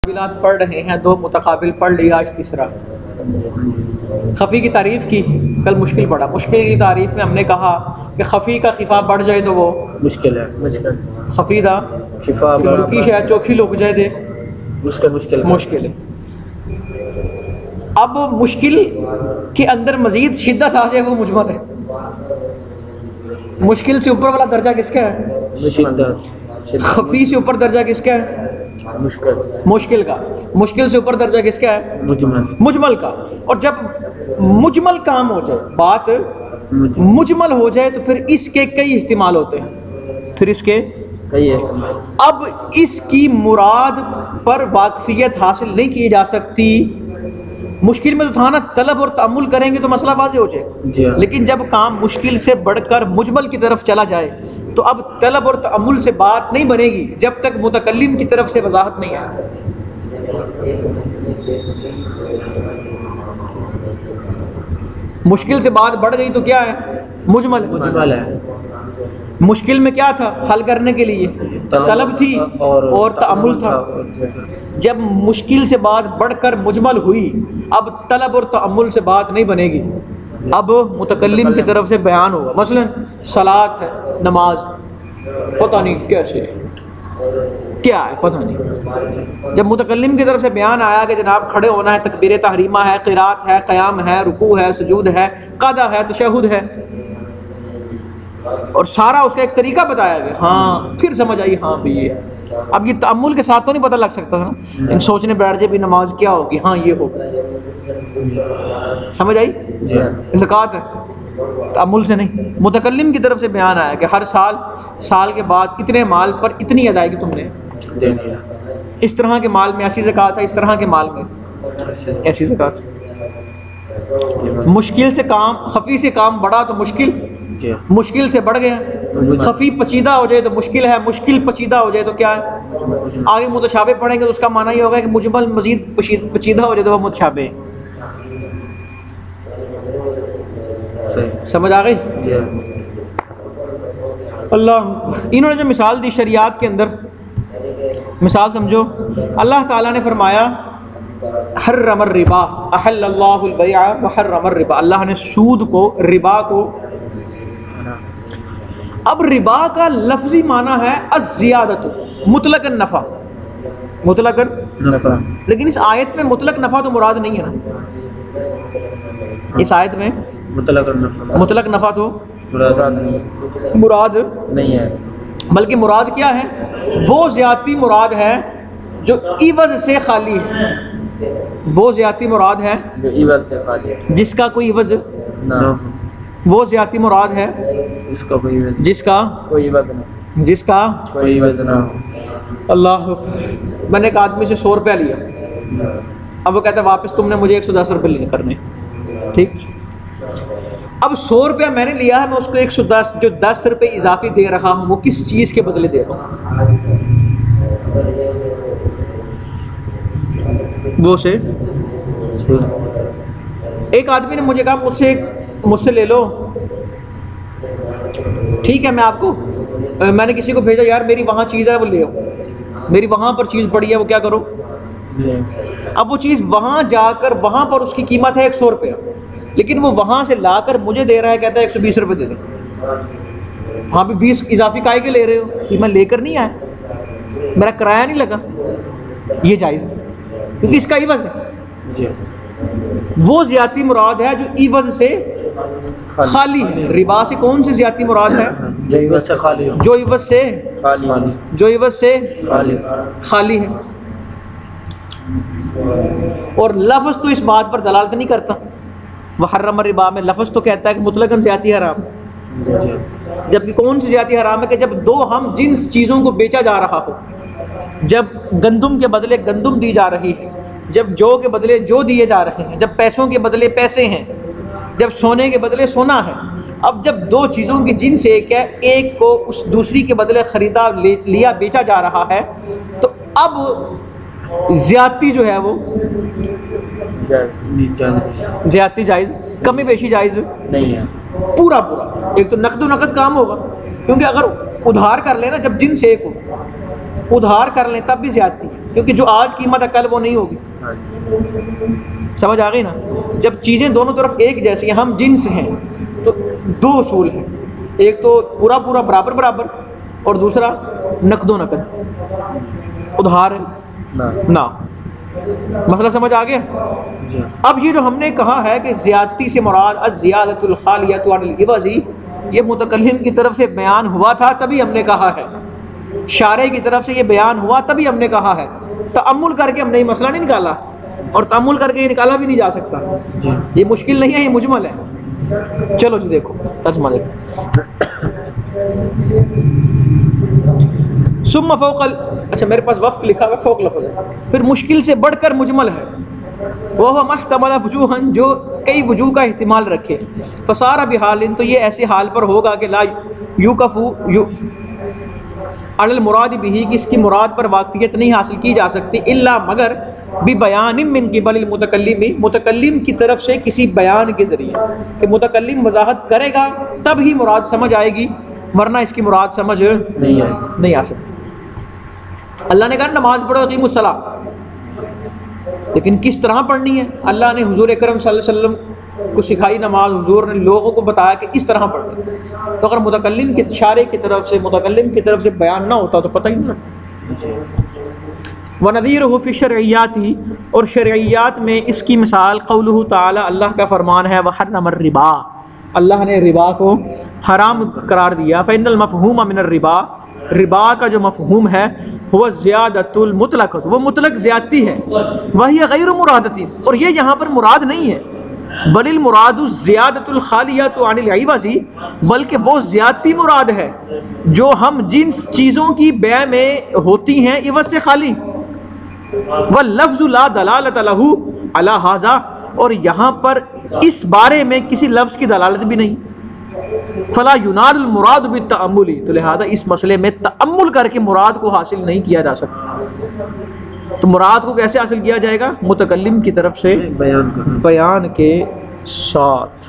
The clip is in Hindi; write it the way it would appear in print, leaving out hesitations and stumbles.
मुतकाबिलात पढ़ रहे हैं, दो मुतकाबिल पढ़ लिया, आज तीसरा। खफ़ी की तारीफ़ की, कल मुश्किल पढ़ा। मुश्किल की तारीफ़ में हमने कहा कि खफ़ी का खिफा बढ़ जाए तो वो मुश्किल है। खफ़ी दा खिफा लुकी शायद चौखी लुक जाए दे मुश्किल है। अब मुश्किल के अंदर मज़ीद शिद्दत आ जाए वो मुजमल है। मुश्किल से ऊपर वाला दर्जा किसका है? खफ़ी से ऊपर दर्जा किसका है? मुश्किल का। मुश्किल से ऊपर दर्जा किसका है? मुजमल का। और जब मुजमल काम हो जाए, बात मुजमल हो जाए, तो फिर इसके कई इस्तेमाल होते हैं। फिर इसके कई अब इसकी मुराद पर वाकफियत हासिल नहीं की जा सकती। मुश्किल में तो था ना, तलब और तअम्मुल करेंगे तो मसला वाज़ेह हो जाए। लेकिन जब काम मुश्किल से बढ़कर मुजमल की तरफ चला जाए तो अब तलब और तअम्मुल से बात नहीं बनेगी जब तक मुतकल्लिम की तरफ से वजाहत नहीं आए। मुश्किल से बात बढ़ गई तो क्या है? मुजमल है। मुश्किल में क्या था हल करने के लिए? तलब थी और तअम्मुल था। जब मुश्किल से बात बढ़कर मुजमल हुई, अब तलब और तअम्मुल से बात नहीं बनेगी, अब मुतकल्लिम की तरफ से बयान होगा। मसलन सलात है, नमाज, पता नहीं कैसे क्या है, पता नहीं। जब मुतकल्लिम की तरफ से बयान आया कि जनाब खड़े होना है, तकबीर तहरीमा है, क़िरात है, क़याम है, रुकू है, सुजूद है, क़दा है, तशहुद है, और सारा उसका एक तरीका बताया गया। हाँ, फिर समझ आई, हाँ भी ये। अब ये तअम्मुल के साथ तो नहीं पता लग सकता था ना, इन सोचने बैठ जाए भी नमाज क्या होगी, हाँ ये होगा। समझ आई? ज़कात है, तअम्मुल से नहीं। मुतकल्लिम की तरफ से बयान आया कि हर साल के बाद इतने माल पर इतनी अदायगी तुमने देनी है, इस तरह के माल में ऐसी ज़कात है, इस तरह के माल में ऐसी ज़कात। मुश्किल से काम, खफ़ी से काम बढ़ा तो मुश्किल से बढ़ गया। खफ़ी पचीदा हो जाए तो मुश्किल है, मुश्किल पचीदा हो जाए तो क्या है? आगे मुतशाबे पढ़ेंगे तो उसका माना ये होगा कि मुजमल मजीद पचीदा हो जाए तो वह मुतशाबे। समझ आ गई? अल्लाह, इन्होंने जो मिसाल दी शरियात के अंदर, मिसाल समझो। अल्लाह ताला ने फरमाया हर्रमर रिबा अहल्लल्लाहुल बैअ व हर्रमर रिबा, अल्लाह ने सूद को, रिबा को। अब रिबा का लफ्जी माना है अज़्ज़ियादतु, मुतलकन नफ़ा, मुतलकन नफ़ा। लेकिन इस आयत में मुतलक नफ़ा तो मुराद नहीं है ना। इस आयत में मुतलक नफ़ा तो मुराद नहीं है, बल्कि मुराद क्या है? वो ज़्यादती मुराद है जो इवज़ से खाली है। वो ज़्यादती मुराद है जो इवज़ से खाली है, जिसका कोई इवज़ ना। वो ज़्यादती मुराद है जिसका कोई इवज़ ना हो। अल्लाह, मैंने एक आदमी से 100 रुपया लिया, अब वो कहता है वापस तुमने मुझे 110 रुपये करने, ठीक। अब 100 रुपया मैंने लिया है, मैं उसको 110, जो 10 रुपये इजाफी दे रहा हूँ, वो किस चीज़ के बदले दे रहा हूँ? वो से एक आदमी ने मुझे कहा मुझसे ले लो, ठीक है, मैं आपको, मैंने किसी को भेजा, यार मेरी वहाँ चीज़ है वो ले आओ, मेरी वहाँ पर चीज़ पड़ी है वो क्या करो। अब वो चीज़ वहाँ जाकर, वहाँ पर उसकी कीमत है 100 रुपया, लेकिन वो वहाँ से लाकर मुझे दे रहा है, कहता है 120 रुपये दे दो। वहाँ भी 20 इजाफी काहे के ले रहे हो? कि मैं लेकर नहीं आया, मेरा किराया नहीं लगा। ये जायज़ है क्योंकि इसका इवज़ है। वो ज़्यादती मुराद है जो इवज़ से खाली है। रिबा से कौन सी ज़्यादती मुराद है? जो इवज़ से खाली हो, जो इवज़ से खाली है। और लफ्ज़ तो इस बात पर दलालत नहीं करता। वह हर्रम रिबा में लफ्ज़ तो कहता है कि मुतलकन ज़्यादती हराम, जबकि कौन सी ज़्यादती हराम है? कि जब दो हम जिन्स चीज़ों को बेचा जा रहा हो, जब गंदुम के बदले गंदुम दी जा रही है, जब जौ के बदले जौ दिए जा रहे हैं, जब पैसों के बदले पैसे हैं, जब सोने के बदले सोना है। अब जब दो चीज़ों की जिन्स एक है, एक को उस दूसरी के बदले ख़रीदा, लिया, बेचा जा रहा है, तो अब ज़्यादती जो है वो ज़्यादती जायज़, कमी बेशी जायज़ नहीं है। पूरा एक तो नकद काम होगा, क्योंकि अगर उधार कर लेना, जब जिन्स एक हो, उधार कर लें तब भी ज़्यादती है, क्योंकि जो आज कीमत है कल वो नहीं होगी। समझ आ गई ना? जब चीज़ें दोनों तरफ एक जैसी हैं, हम जिन्स हैं, तो दो उसूल हैं, एक तो पूरा पूरा बराबर बराबर और दूसरा नकदो नकद, उधार ना। मसला समझ आ गया? अब ये जो हमने कहा है कि ज़्यादती से मुराद अज़्ज़ियादतुल खालियतु अनिल इवज़ी, ये मुतकल्लिम की तरफ से बयान हुआ था तभी हमने कहा है, शारे की तरफ से ये बयान हुआ तभी हमने कहा है। तअम्मुल करके हमने ये मसला नहीं निकाला, और तअम्मुल करके ये निकाला भी नहीं जा सकता। ये मुश्किल नहीं है, ये मुजमल है। चलो जी देखो तर्जुमा देखो। सुम्मा फ़ौक़ल, अच्छा मेरे पास वफ़्क़ लिखा हुआ फ़ौक़ लफ़्ज़ है, फिर मुश्किल से बढ़कर मुजमल है। वह महतमला वजूहन, जो कई वजूह का इस्तेमाल रखे। फ़सारा बिहालिन, तो ये ऐसे हाल पर होगा कि ला युकफ़ु अल मुराद बिही, कि इसकी मुराद पर वाक़फ़ियत नहीं हासिल की जा सकती, इल्ला मगर बि बयान मिन क़िबल मुतकल्लिमी, मुतकल्लिम की तरफ से किसी बयान के ज़रिए, कि मुतकल्लिम वज़ाहत करेगा तब ही मुराद समझ आएगी, वरना इसकी मुराद समझ नहीं आ सकती। अल्लाह ने कहा नमाज पढ़ो अक़ीमुस्सलाह, लेकिन किस तरह पढ़नी है? अल्लाह ने हुज़ूर अकरम सल्लल्लाहु अलैहि वसल्लम को सिखाई नमाज, हुज़ूर ने लोगों को बताया कि इस तरह पढ़नी है। तो अगर मुतकल्लिम के इशारे की तरफ से, मुतकल्लिम की तरफ से बयान ना होता तो पता ही नहीं लगता। वनज़ीरुहु फ़ी शरइयाति, और शरइयात में इसकी मिसाल क़ौलुहु ताला, अल्लाह का फरमान है, वहर्रम रिबा, अल्लाह ने रिबा को हराम करार दिया। फ़इन्नल मफ़हूम मिनर रिबा, रिबा का जो मफ़हूम है वह ज़ियादतुल मुतलक, वो मुतलक ज़्यादती है। वही गैर मुरादती, और ये यहाँ पर मुराद नहीं है, बलिल मुरादु ज़ियादतुल खालियतु अनिल इवज़ी, बल्कि वो ज़्यादती मुराद है जो हम जिन चीज़ों की बै में होती हैं इवज़ से खाली। व लफ्ज़ु ला दलालत लहू अला हाज़ा, और यहाँ पर इस बारे में किसी लफ्ज़ की दलालत भी नहीं। फला युनाल मुराद बित्तअम्मुली, तो लिहाजा इस मसले में तअम्मुल करके मुराद को हासिल नहीं किया जा सकता। तो मुराद को कैसे हासिल किया जाएगा? मुतकल्लिम की तरफ से बयान के साथ।